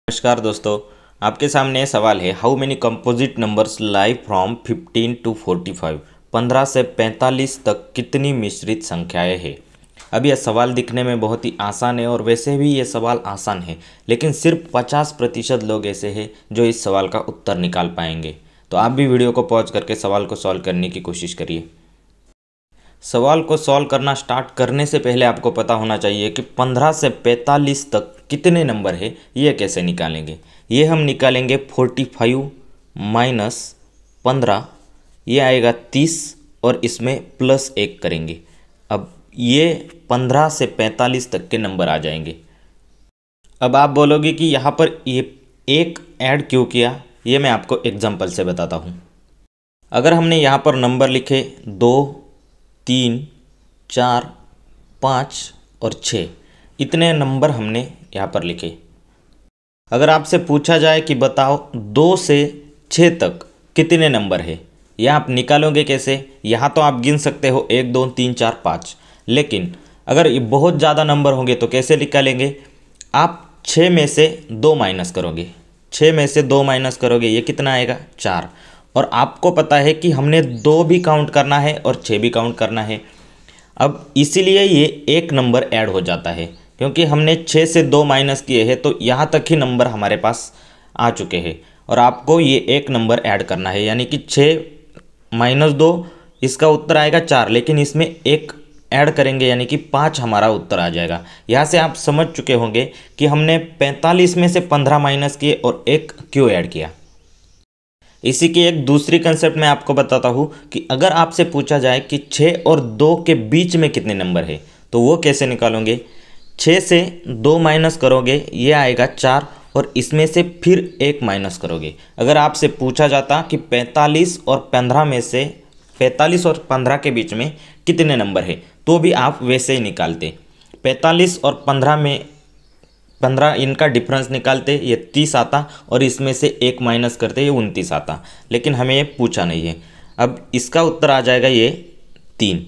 नमस्कार दोस्तों, आपके सामने सवाल है how many composite numbers lie from 15 to 45। 15 से 45 तक कितनी मिश्रित संख्याएं हैं। अब यह सवाल दिखने में बहुत ही आसान है और वैसे भी ये सवाल आसान है, लेकिन सिर्फ 50% लोग ऐसे हैं जो इस सवाल का उत्तर निकाल पाएंगे। तो आप भी वीडियो को पॉज करके सवाल को सॉल्व करने की कोशिश करिए। सवाल को सॉल्व करना स्टार्ट करने से पहले आपको पता होना चाहिए कि 15 से 45 तक कितने नंबर है, ये कैसे निकालेंगे। ये हम निकालेंगे 45 माइनस 15, ये आएगा 30 और इसमें प्लस 1 करेंगे। अब ये 15 से 45 तक के नंबर आ जाएंगे। अब आप बोलोगे कि यहाँ पर ये एक ऐड क्यों किया, ये मैं आपको एग्जांपल से बताता हूँ। अगर हमने यहाँ पर नंबर लिखे 2, 3, 4, 5 और 6, इतने नंबर हमने यहाँ पर लिखे। अगर आपसे पूछा जाए कि बताओ 2 से 6 तक कितने नंबर है, यह आप निकालोगे कैसे। यहाँ तो आप गिन सकते हो 1, 2, 3, 4, 5, लेकिन अगर ये बहुत ज़्यादा नंबर होंगे तो कैसे निकालेंगे। आप 6 में से 2 माइनस करोगे, 6 में से 2 माइनस करोगे, ये कितना आएगा 4। और आपको पता है कि हमने 2 भी काउंट करना है और 6 भी काउंट करना है। अब इसीलिए ये एक नंबर ऐड हो जाता है, क्योंकि हमने 6 से 2 माइनस किए हैं तो यहाँ तक ही नंबर हमारे पास आ चुके हैं और आपको ये एक नंबर ऐड करना है, यानी कि 6 माइनस 2, इसका उत्तर आएगा 4, लेकिन इसमें एक ऐड करेंगे यानी कि 5 हमारा उत्तर आ जाएगा। यहाँ से आप समझ चुके होंगे कि हमने 45 में से 15 माइनस किए और एक क्यों ऐड किया। इसी की एक दूसरी कंसेप्ट मैं आपको बताता हूँ कि अगर आपसे पूछा जाए कि 6 और 2 के बीच में कितने नंबर है तो वो कैसे निकालोगे। 6 से 2 माइनस करोगे, ये आएगा 4 और इसमें से फिर 1 माइनस करोगे। अगर आपसे पूछा जाता कि 45 और 15 में से 45 और 15 के बीच में कितने नंबर है तो भी आप वैसे ही निकालते। 45 और 15 में 15 इनका डिफरेंस निकालते, ये 30 आता और इसमें से 1 माइनस करते, ये 29 आता, लेकिन हमें ये पूछा नहीं है। अब इसका उत्तर आ जाएगा ये 3।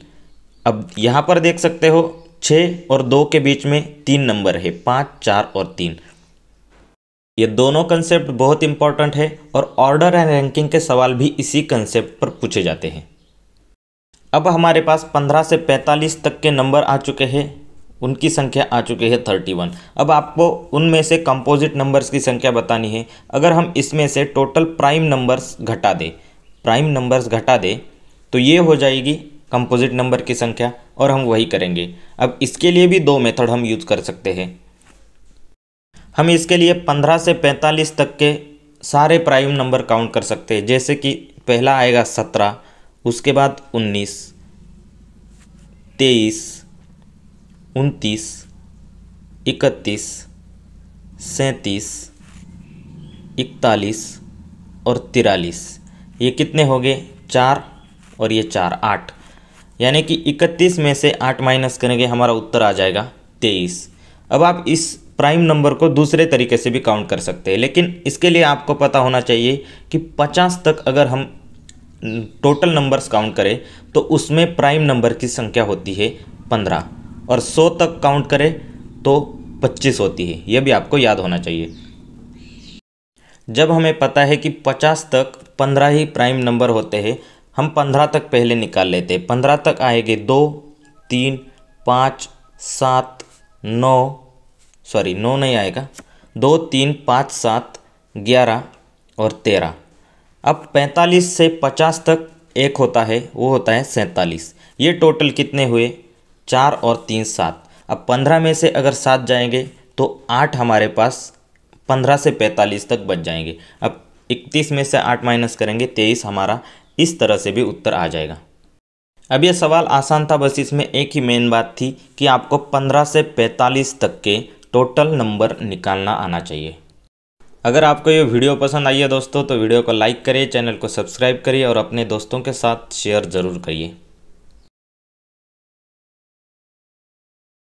अब यहाँ पर देख सकते हो 6 और 2 के बीच में 3 नंबर है, 5, 4 और 3। ये दोनों कंसेप्ट बहुत इंपॉर्टेंट है और ऑर्डर एंड रैंकिंग के सवाल भी इसी कंसेप्ट पर पूछे जाते हैं। अब हमारे पास 15 से 45 तक के नंबर आ चुके हैं, उनकी संख्या आ चुकी है 31। अब आपको उनमें से कंपोजिट नंबर्स की संख्या बतानी है। अगर हम इसमें से टोटल प्राइम नंबर्स घटा दें तो ये हो जाएगी कंपोजिट नंबर की संख्या, और हम वही करेंगे। अब इसके लिए भी 2 मेथड हम यूज़ कर सकते हैं। हम इसके लिए 15 से 45 तक के सारे प्राइम नंबर काउंट कर सकते हैं, जैसे कि पहला आएगा 17, उसके बाद 19, 23, 29, 31, 37, 41 और 43। ये कितने हो गए 4 और ये 4, 8, यानी कि 31 में से 8 माइनस करेंगे, हमारा उत्तर आ जाएगा 23। अब आप इस प्राइम नंबर को दूसरे तरीके से भी काउंट कर सकते हैं, लेकिन इसके लिए आपको पता होना चाहिए कि 50 तक अगर हम टोटल नंबर्स काउंट करें तो उसमें प्राइम नंबर की संख्या होती है 15, और 100 तक काउंट करें तो 25 होती है। यह भी आपको याद होना चाहिए। जब हमें पता है कि 50 तक 15 ही प्राइम नंबर होते हैं, हम 15 तक पहले निकाल लेते हैं। 15 तक आएंगे 2, 3, 5, 7, 9 नहीं आएगा, 2, 3, 5, 7, 11 और 13। अब 45 से 50 तक एक होता है, वो होता है 47। ये टोटल कितने हुए 4 और 3, 7। अब 15 में से अगर 7 जाएंगे तो 8 हमारे पास 15 से 45 तक बच जाएंगे। अब 31 में से 8 माइनस करेंगे, 23 हमारा। इस तरह से भी उत्तर आ जाएगा। अब ये सवाल आसान था, बस इसमें एक ही मेन बात थी कि आपको 15 से 45 तक के टोटल नंबर निकालना आना चाहिए। अगर आपको ये वीडियो पसंद आई है दोस्तों तो वीडियो को लाइक करिए, चैनल को सब्सक्राइब करिए और अपने दोस्तों के साथ शेयर ज़रूर करिए।